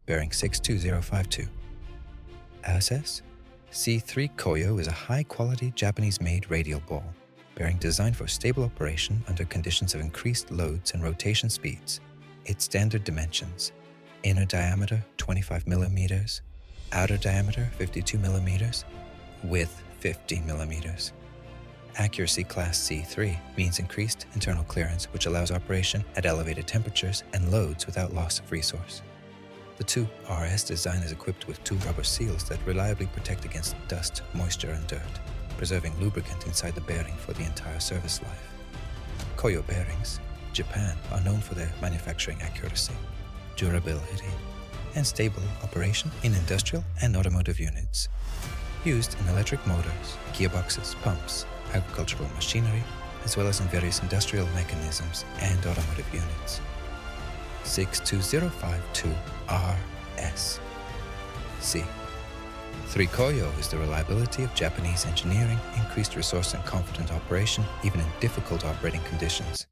bearing 62052. Assess: C3 KOYO is a high-quality Japanese-made radial ball, bearing designed for stable operation under conditions of increased loads and rotation speeds. Its standard dimensions: inner diameter 25 mm, outer diameter 52 mm, width 15 mm. Accuracy Class C3 means increased internal clearance, which allows operation at elevated temperatures and loads without loss of resource. The 2RS design is equipped with 2 rubber seals that reliably protect against dust, moisture, and dirt, preserving lubricant inside the bearing for the entire service life. KOYO bearings, Japan, are known for their manufacturing accuracy, durability, and stable operation in industrial and automotive units. Used in electric motors, gearboxes, pumps, agricultural machinery, as well as in various industrial mechanisms and automotive units. 62052RS. C3 KOYO is the reliability of Japanese engineering, increased resource and confident operation, even in difficult operating conditions.